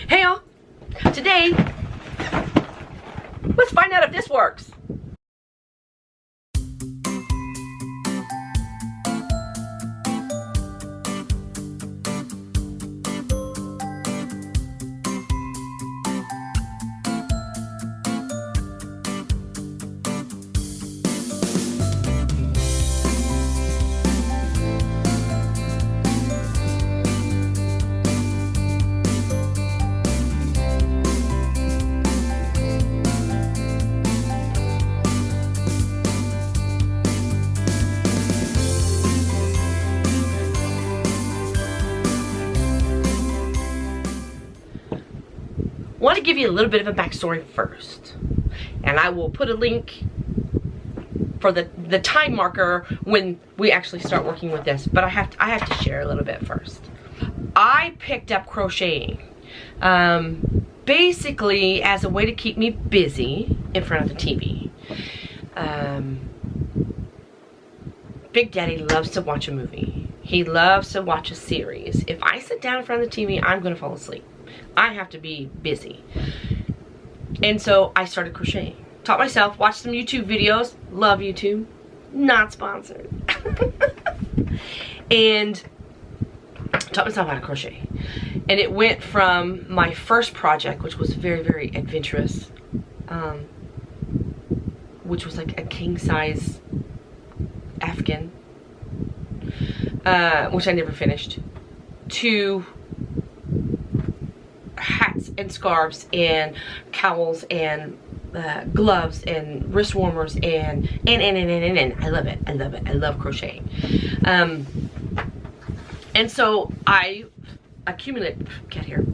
Hey y'all, today, let's find out if this works. I want to give you a little bit of a backstory first, and I will put a link for the time marker when we actually start working with this, but I have to share a little bit first. I picked up crocheting basically as a way to keep me busy in front of the TV. Big Daddy loves to watch a movie. He loves to watch a series. If I sit down in front of the TV, I'm gonna fall asleep. I have to be busy. And so I started crocheting. Taught myself, watched some YouTube videos. Love YouTube. Not sponsored. And taught myself how to crochet. And it went from my first project, which was very, very adventurous, which was like a king size Afghan, which I never finished, to hats and scarves and cowls and gloves and wrist warmers and I love it. I love it. I love crocheting. And so I accumulated, cat here.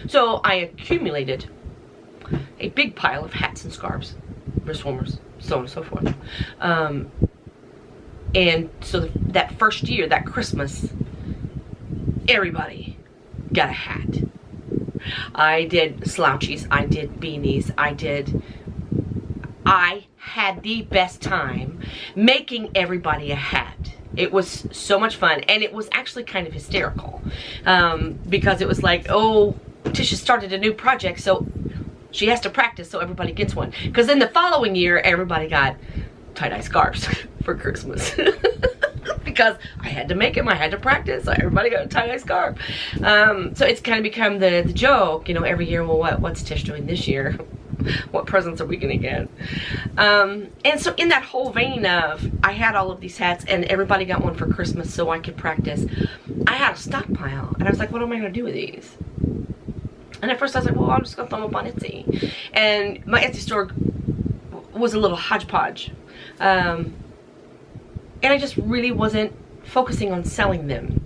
So I accumulated a big pile of hats and scarves, wrist warmers, so on and so forth. And so that first year, that Christmas, everybody got a hat. I did slouchies, I did beanies, I had the best time making everybody a hat. It was so much fun, and it was actually kind of hysterical, because it was like, oh, Tisha started a new project, so she has to practice so everybody gets one. Because in the following year, everybody got tie-dye scarves for Christmas. Because I had to make them, I had to practice, so everybody got a tie-dye scarf. So it's kind of become the joke, you know, every year, well, what's Tish doing this year? What presents are we gonna get? And so in that whole vein of, I had all of these hats and everybody got one for Christmas so I could practice, I had a stockpile, and I was like, what am I gonna do with these? And at first I was like, well, I'm just gonna throw them up on Etsy. And my Etsy store was a little hodgepodge. And I just really wasn't focusing on selling them.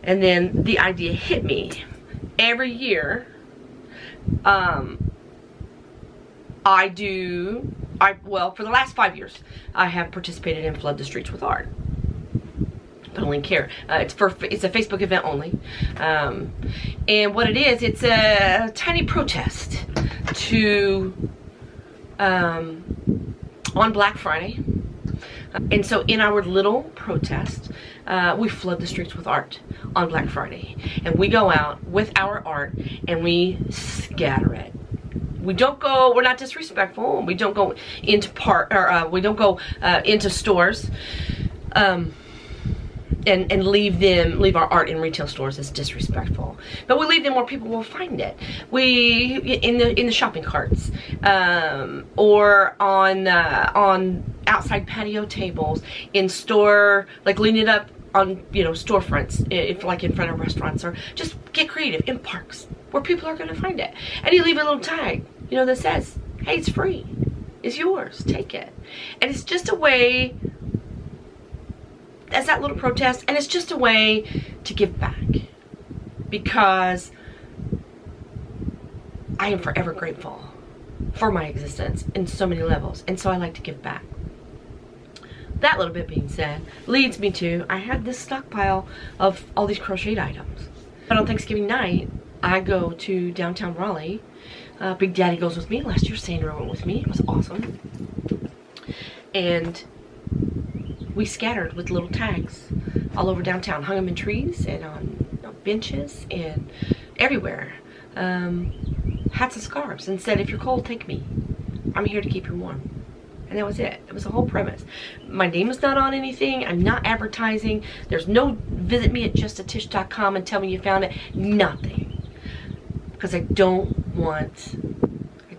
And then the idea hit me. Every year, well, for the last 5 years, I have participated in Flood the Streets with Art. Put a link here. It's a Facebook event only. And what it is, it's a tiny protest to, on Black Friday. And so in our little protest, we flood the streets with art on Black Friday. And we go out with our art and we scatter it. We're not disrespectful. We don't go into we don't go into stores and leave our art in retail stores as disrespectful. But we leave them where people will find it. In the shopping carts, or on outside patio tables, in store, like leaning it up on, you know, storefronts, if like in front of restaurants, or just get creative in parks where people are going to find it. And you leave a little tag, you know, that says, hey, it's free, it's yours, take it. And it's just a way, as that little protest, and it's just a way to give back, because I am forever grateful for my existence in so many levels, and so I like to give back. That little bit being said leads me to, I had this stockpile of all these crocheted items. But on Thanksgiving night, I go to downtown Raleigh. Big Daddy goes with me. Last year Sandra went with me. It was awesome. And we scattered with little tags all over downtown, hung them in trees and on benches and everywhere, hats and scarves, and said, if you're cold, take me. I'm here to keep you warm. And that was it. It was the whole premise. My name is not on anything. I'm not advertising. There's no visit me at justatish.com and tell me you found it. Nothing. Because I don't want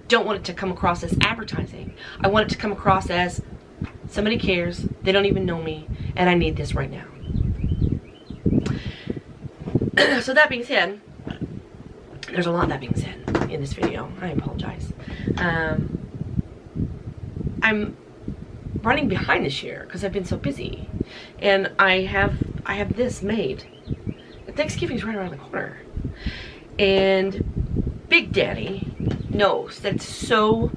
it to come across as advertising. I want it to come across as somebody cares, they don't even know me, and I need this right now. So that being said, there's a lot that being said in this video. I apologize. I'm running behind this year because I've been so busy, and I have this made. Thanksgiving's right around the corner, and Big Daddy knows that it's so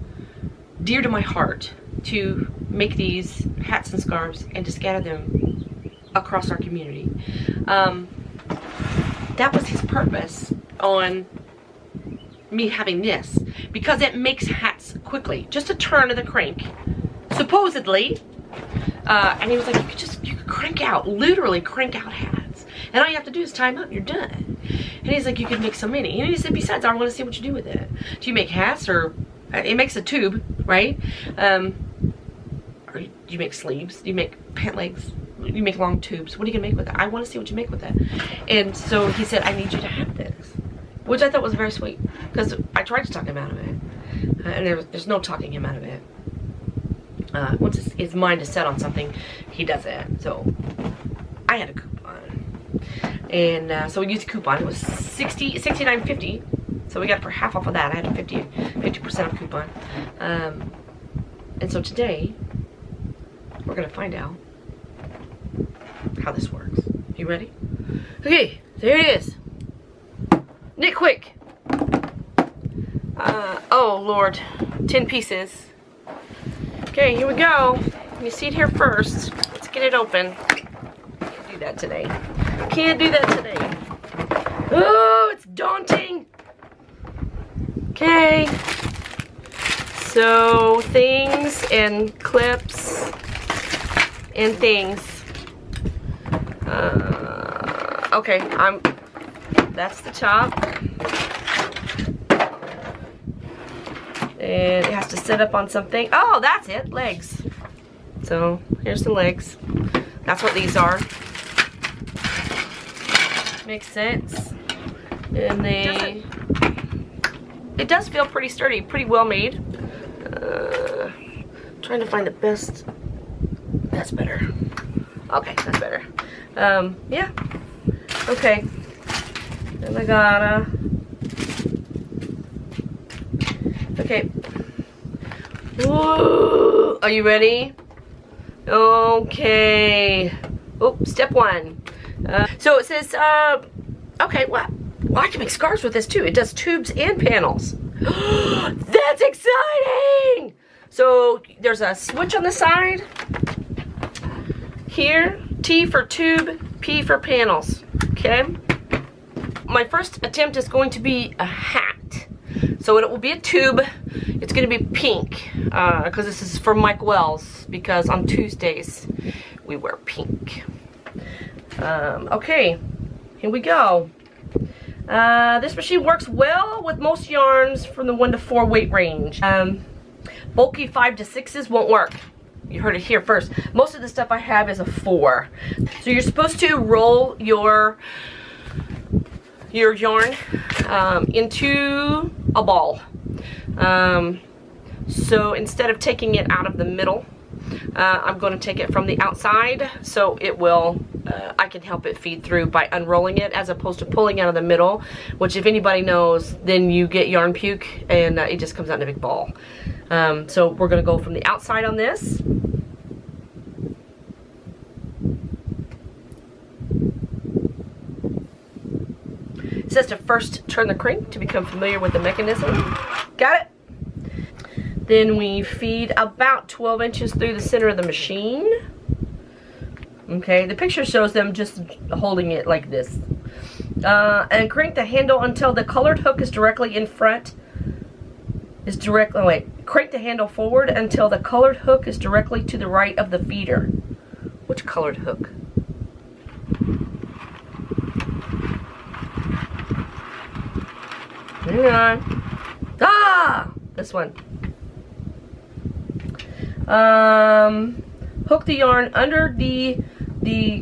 dear to my heart to make these hats and scarves and to scatter them across our community. That was his purpose on me having this, because it makes hats quickly, just a turn of the crank, supposedly. And he was like, you could crank out, literally crank out hats, and all you have to do is tie them up and you're done. And he's like, you could make so many. And he said, besides, I want to see what you do with it. Do you make hats, or it makes a tube, right? Or do you make sleeves? Do you make pant legs? You make long tubes? What are you gonna make with it? I want to see what you make with it. And so he said, I need you to have this, which I thought was very sweet, because I tried to talk him out of it, and there's no talking him out of it. Once his mind is set on something, he does it. So I had a coupon, and so we used a coupon. It was $69.50, so we got it for half off of that. I had a 50% off coupon, and so today we're gonna find out how this works. You ready? Okay, there it is. Knit quick. Oh Lord, 10 pieces. Okay, here we go. You see it here first. Let's get it open. Can't do that today. Can't do that today. Oh, it's daunting. Okay. So things and clips and things. Okay, that's the top. And it has to sit up on something. Oh, that's it, legs. So here's the legs. That's what these are. Makes sense. And it does feel pretty sturdy, pretty well made. Trying to find the best. That's better. Okay, that's better. Yeah. Okay. And I gotta. Okay. Whoa. Are you ready? Okay. Oh, step one. So it says, okay, well, I can make scarves with this too. It does tubes and panels. That's exciting! So there's a switch on the side. Here, T for tube, P for panels. Okay. My first attempt is going to be a hat. So it will be a tube. It's going to be pink, because this is for Mike Wells, because on Tuesdays we wear pink. Okay, here we go. This machine works well with most yarns from the 1 to 4 weight range. Bulky 5 to 6s won't work. You heard it here first. Most of the stuff I have is a 4. So you're supposed to roll your yarn into a ball. So instead of taking it out of the middle, I'm going to take it from the outside, so it will, I can help it feed through by unrolling it as opposed to pulling out of the middle, which if anybody knows, then you get yarn puke and it just comes out in a big ball. So we're going to go from the outside on this. It says to first turn the crank to become familiar with the mechanism. Got it? Then we feed about 12 inches through the center of the machine. Okay, the picture shows them just holding it like this. And crank the handle until the colored hook is directly in front. Crank the handle forward until the colored hook is directly to the right of the feeder. Which colored hook? Hang on. Ah! This one. Hook the yarn under the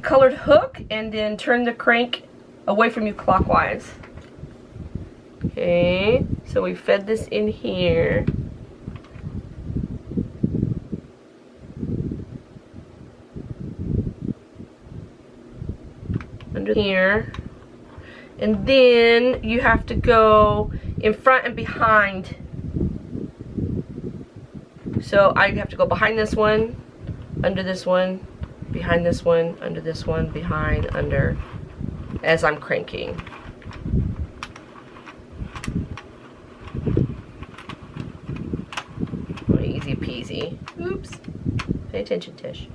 colored hook and then turn the crank away from you clockwise. Okay, so we fed this in here. Under here. And then you have to go in front and behind. So I have to go behind this one, under this one, behind this one, under this one, behind, under, as I'm cranking. Oh, easy peasy. Oops. Pay attention, Tish.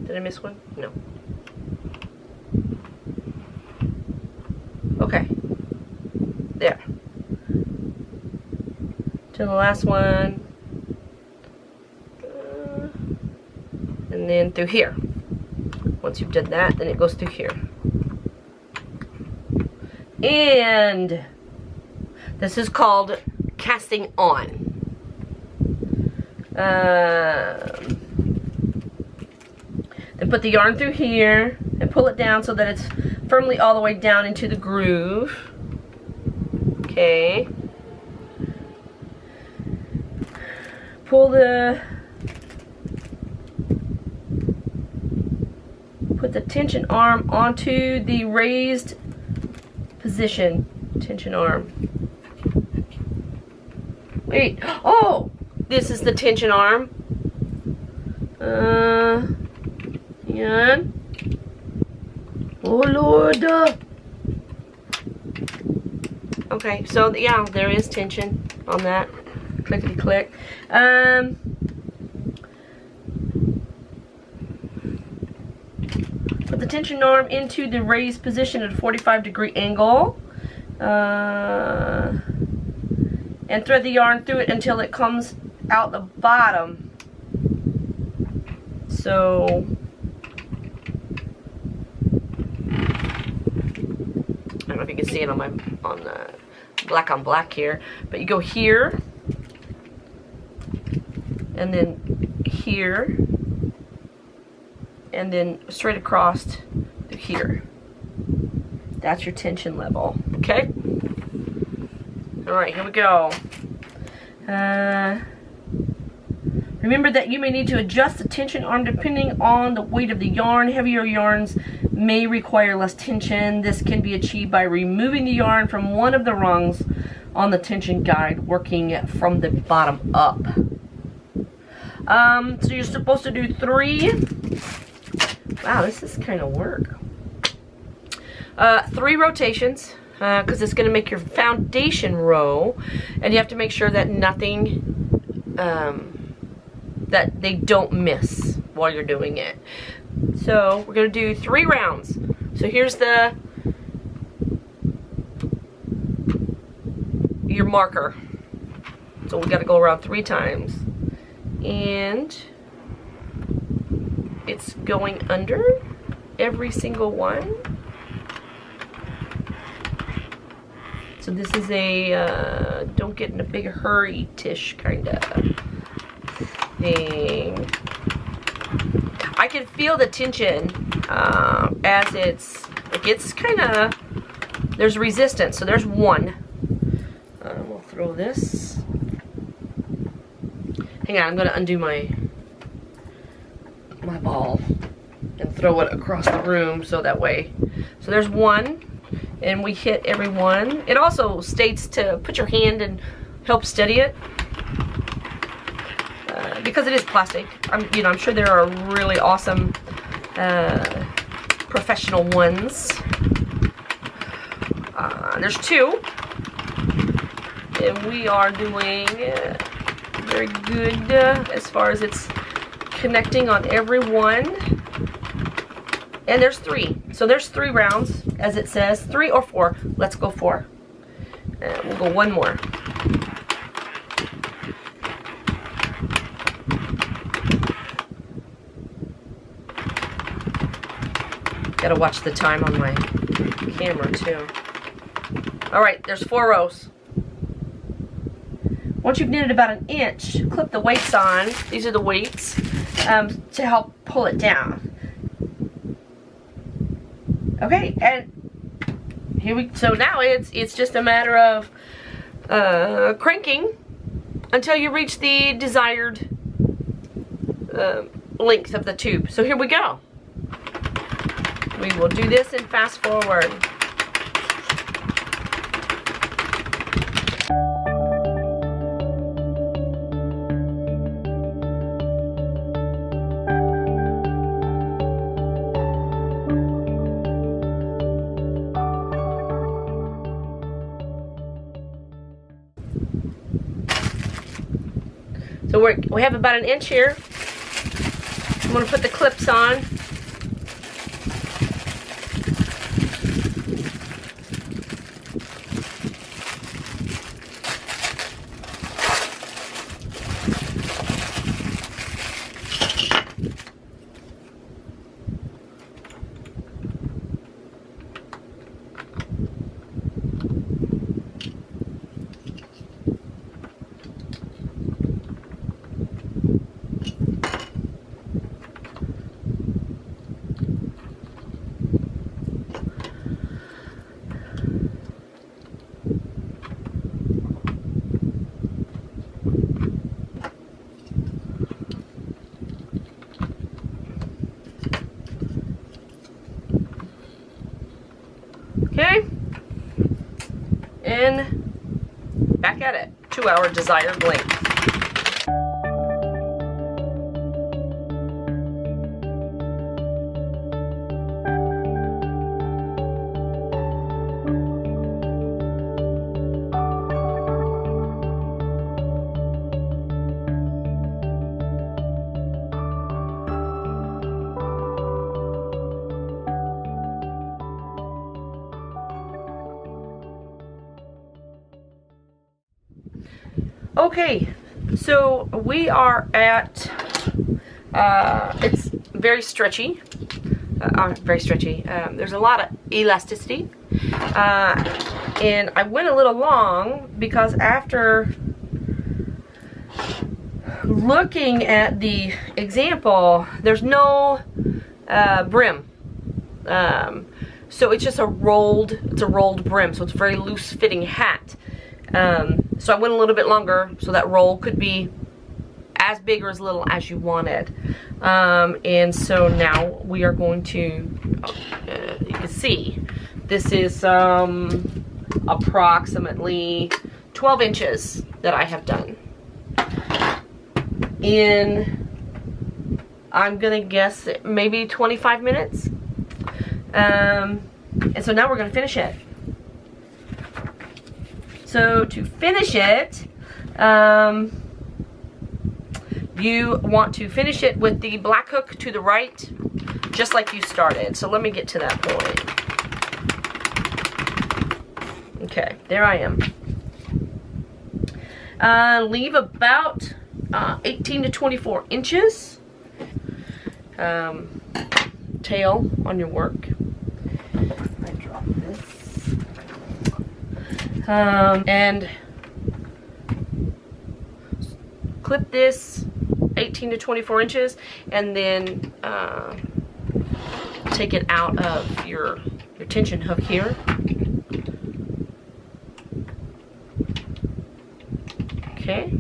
Did I miss one? No. Okay. There. To the last one. And then through here. Once you've done that, then it goes through here. And this is called casting on. Then put the yarn through here and pull it down so that it's firmly all the way down into the groove. Okay. Put the tension arm onto the raised position. Tension arm. Wait. Oh! This is the tension arm. Yan. Oh Lord. Okay, so yeah, there is tension on that. Clickety click. Put the tension arm into the raised position at a 45-degree angle. And thread the yarn through it until it comes out the bottom. So I don't know if you can see it on the black on black here, but you go here and then here and then straight across to here. That's your tension level. Okay? Alright, here we go. Remember that you may need to adjust the tension arm depending on the weight of the yarn. Heavier yarns may require less tension. This can be achieved by removing the yarn from one of the rungs on the tension guide, working from the bottom up. So you're supposed to do 3. Wow, this is kind of work. 3 rotations, because it's going to make your foundation row, and you have to make sure that nothing, that they don't miss while you're doing it. So we're going to do 3 rounds. So here's your marker. So we got to go around 3 times. And it's going under every single one. So this is a don't get in a big hurry-tish kind of thing. I can feel the tension as it's kind of, there's resistance. So there's 1. We'll throw this. Hang on, I'm going to undo my ball and throw it across the room so that way. So there's 1. And we hit every one. It also states to put your hand and help steady it. Because it is plastic. I'm sure there are really awesome professional ones. There's 2. And we are doing very good as far as it's connecting on every one. And there's 3. So there's 3 rounds, as it says. 3 or 4. Let's go 4. And we'll go 1 more. Gotta watch the time on my camera too. Alright, there's 4 rows. Once you've knitted about 1 inch, clip the weights on. These are the weights to help pull it down. Okay, and so now it's just a matter of cranking until you reach the desired length of the tube. So here we go. We will do this and fast forward. So we have about 1 inch here. I'm going to put the clips on. Okay, and back at it, to our desired length. Okay, so we are at, it's very stretchy, there's a lot of elasticity, and I went a little long because after looking at the example, there's no brim, so it's just a rolled brim, so it's a very loose fitting hat. So I went a little bit longer so that roll could be as big or as little as you wanted. And so now we are going to, you can see, this is approximately 12 inches that I have done. In, I'm gonna guess maybe 25 minutes. And so now we're gonna finish it. So to finish it, you want to finish it with the black hook to the right, just like you started. So let me get to that point. Okay, there I am. Leave about 18 to 24 inches tail on your work. I drop this. And clip this 18 to 24 inches and then take it out of your tension hook here. Okay,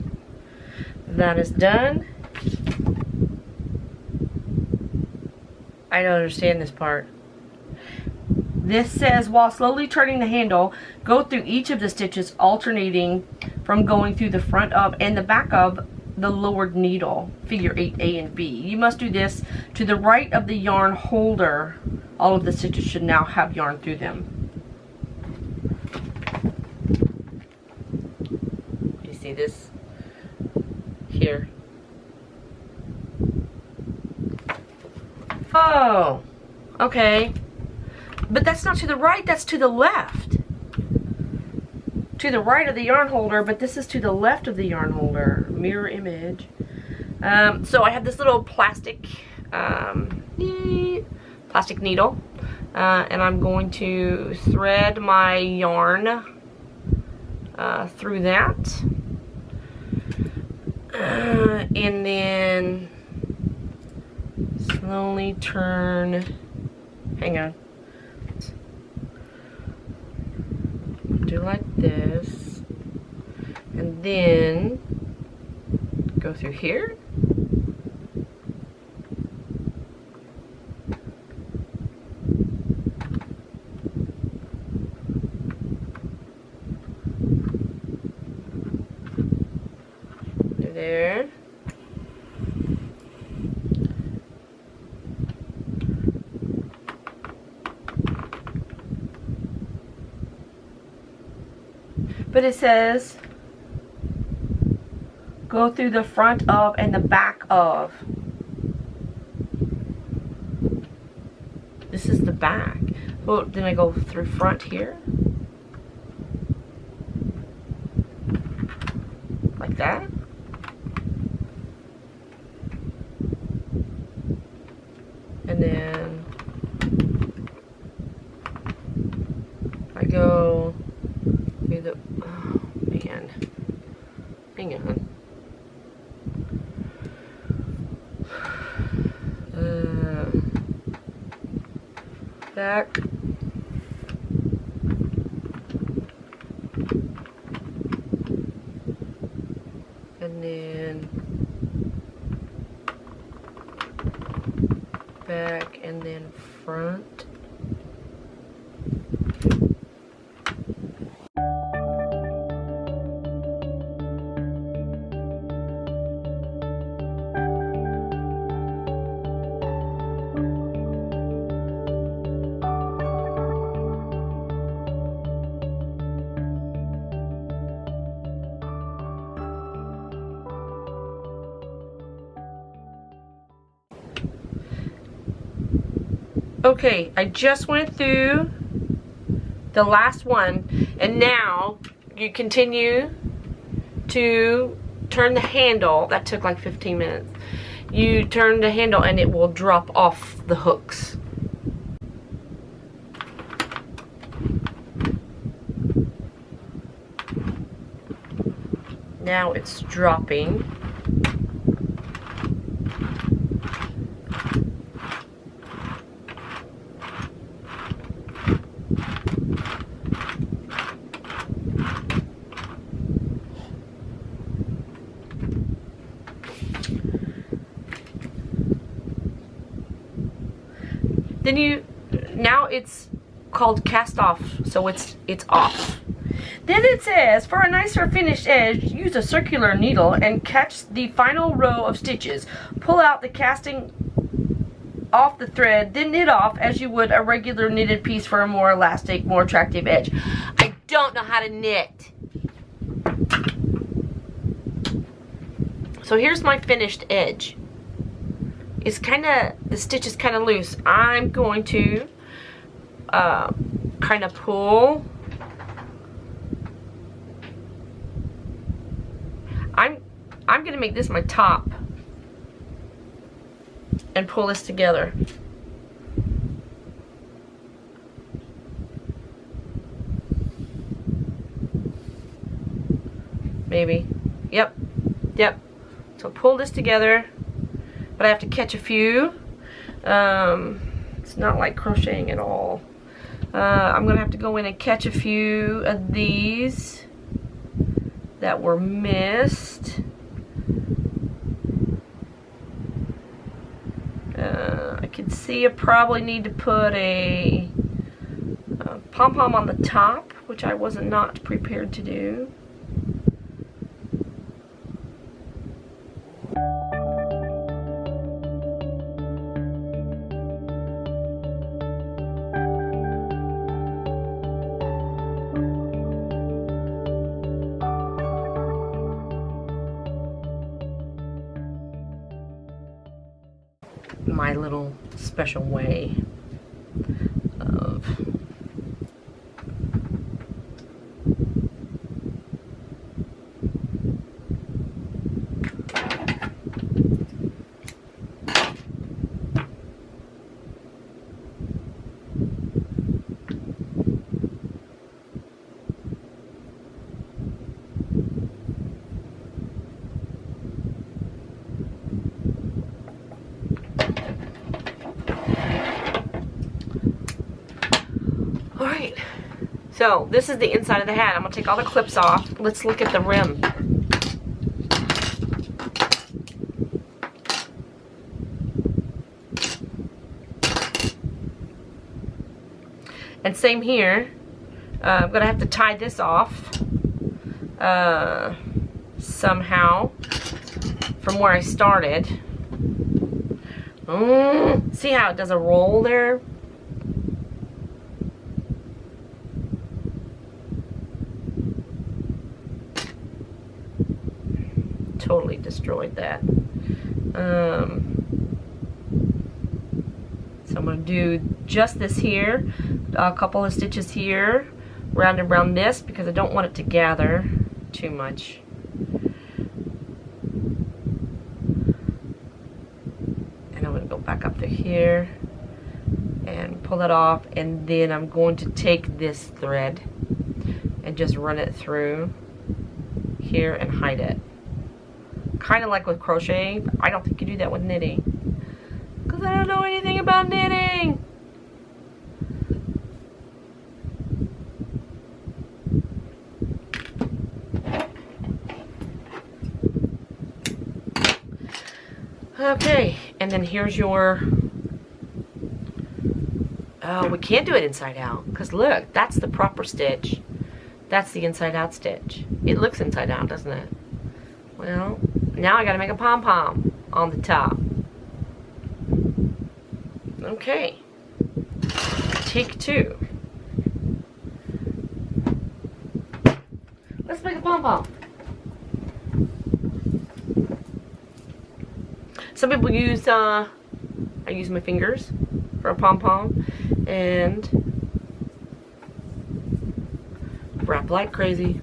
that is done. I don't understand this part. This says, while slowly turning the handle, go through each of the stitches, alternating from going through the front of and the back of the lowered needle, figure 8A and B. You must do this to the right of the yarn holder. All of the stitches should now have yarn through them. You see this here? Oh, okay. But that's not to the right, that's to the left. To the right of the yarn holder, but this is to the left of the yarn holder. Mirror image. So I have this little plastic plastic needle, and I'm going to thread my yarn through that, and then slowly turn, hang on, do like this, and then go through here, there. But it says go through the front of and the back of. This is the back. Well, then I go through front here. Like that. And then I go through the, oh man, hang on. Back. And then back, and then front. Okay, I just went through the last one, and now you continue to turn the handle. That took like 15 minutes. You turn the handle and it will drop off the hooks. Now it's dropping. Then now it's called cast off, so it's off. Then it says, for a nicer finished edge, use a circular needle and catch the final row of stitches. Pull out the casting off the thread, then knit off as you would a regular knitted piece for a more elastic, more attractive edge. I don't know how to knit. So here's my finished edge. It's the stitch is kind of loose. I'm going to kind of pull. I'm going to make this my top and pull this together. Maybe. Yep. So pull this together. But I have to catch a few. It's not like crocheting at all. I'm gonna have to go in and catch a few of these that were missed. I can see I probably need to put a pom-pom on the top, which I was not prepared to do. My little special way of So this is the inside of the hat. I'm gonna take all the clips off. Let's look at the rim. And same here. I'm gonna have to tie this off somehow from where I started. See how it does a roll there? Totally destroyed that. So I'm going to do just this here, a couple of stitches here, round and around this because I don't want it to gather too much. And I'm going to go back up to here and pull it off, and then I'm going to take this thread and just run it through here and hide it. Kind of like with crochet. I don't think you do that with knitting because I don't know anything about knitting. Okay, and then here's your, oh, we can't do it inside out because look, that's the proper stitch. That's the inside out stitch. It looks inside out, doesn't it? Well, now I gotta make a pom-pom on the top. Okay. Take two. Let's make a pom-pom. Some people use, I use my fingers for a pom-pom and wrap like crazy.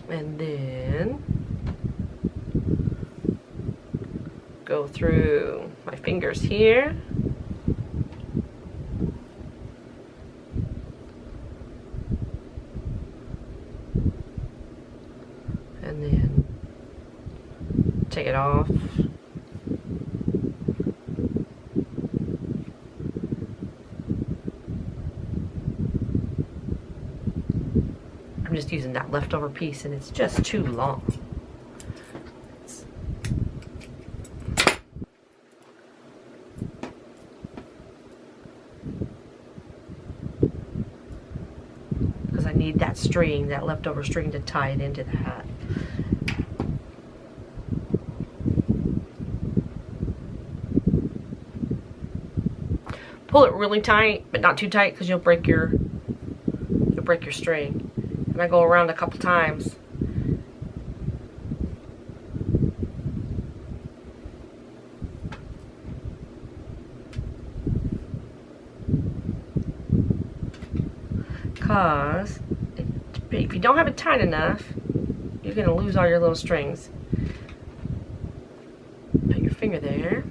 And then go through my fingers here. And then take it off. I'm just using that leftover piece and it's just too long. Because I need that string, that leftover string to tie it into the hat. Pull it really tight, but not too tight because you'll break your string. And I go around a couple times. Because if you don't have it tight enough, you're going to lose all your little strings. Put your finger there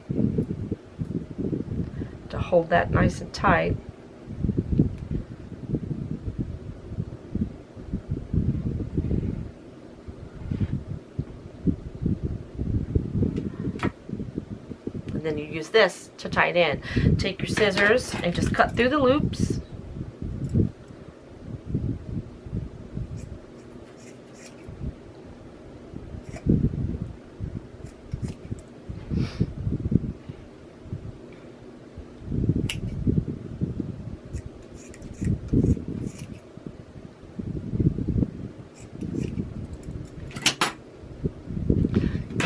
to hold that nice and tight. And then you use this to tie it in. Take your scissors and just cut through the loops.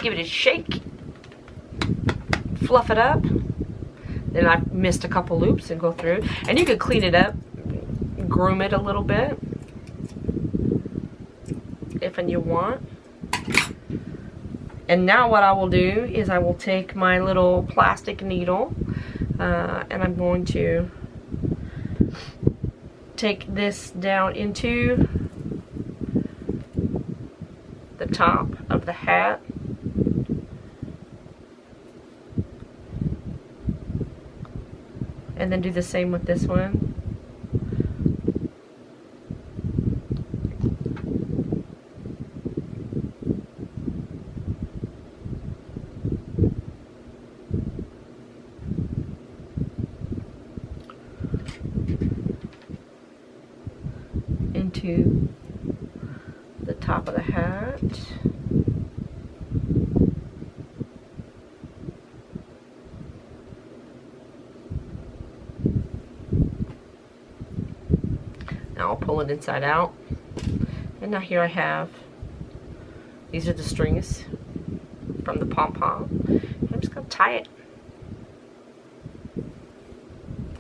Give it a shake. Fluff it up. Then I missed a couple loops and go through. And you could clean it up, groom it a little bit if and you want. And now what I will do is I will take my little plastic needle and I'm going to take this down into the top of the hat. And then do the same with this one. Into the top of the hat. Now I'll pull it inside out. And now here I have, these are the strings from the pom-pom. I'm just going to tie it.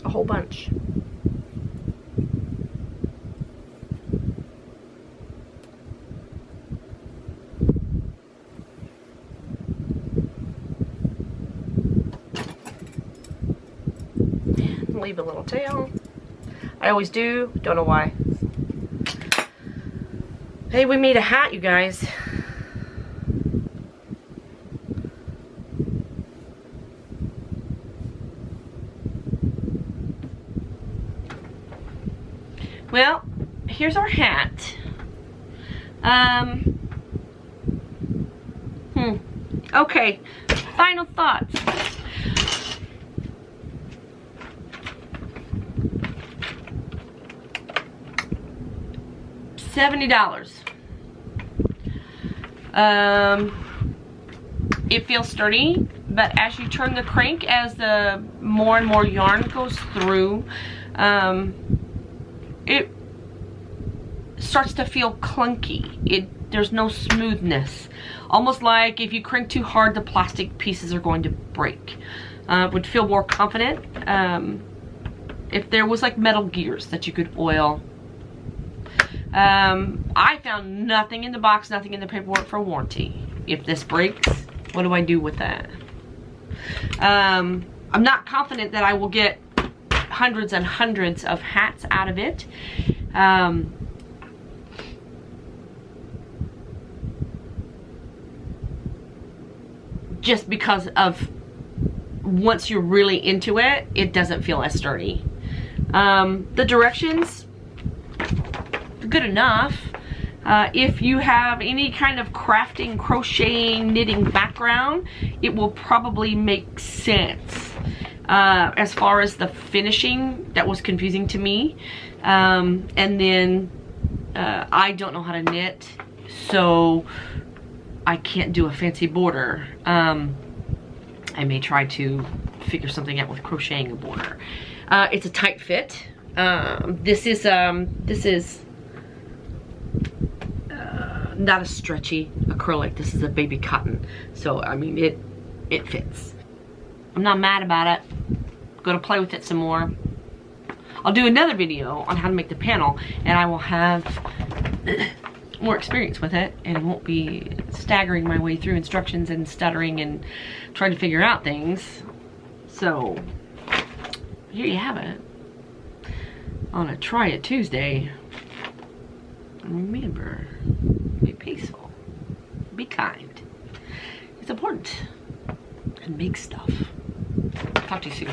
A whole bunch. Leave a little tail. I always do, don't know why. Hey, we made a hat, you guys. Well, here's our hat. Okay, final thoughts. $70. It feels sturdy, but as you turn the crank, as the more and more yarn goes through, it starts to feel clunky. There's no smoothness. Almost like if you crank too hard, the plastic pieces are going to break. Would feel more confident if there was like metal gears that you could oil. I found nothing in the box, nothing in the paperwork for warranty. If this breaks, what do I do with that? I'm not confident that I will get hundreds and hundreds of hats out of it. Just because of once you're really into it, it doesn't feel as sturdy. The directions, good enough. If you have any kind of crafting, crocheting, knitting background, it will probably make sense. As far as the finishing, that was confusing to me. And then I don't know how to knit, so I can't do a fancy border. I may try to figure something out with crocheting a border. It's a tight fit. This is not a stretchy acrylic. This is a baby cotton. So, I mean, it fits. I'm not mad about it. Gonna play with it some more. I'll do another video on how to make the panel, and I will have more experience with it, and I won't be staggering my way through instructions and stuttering and trying to figure out things. So, here you have it. On a Try It Tuesday. Remember, be peaceful, be kind. It's important, and make stuff. Talk to you soon.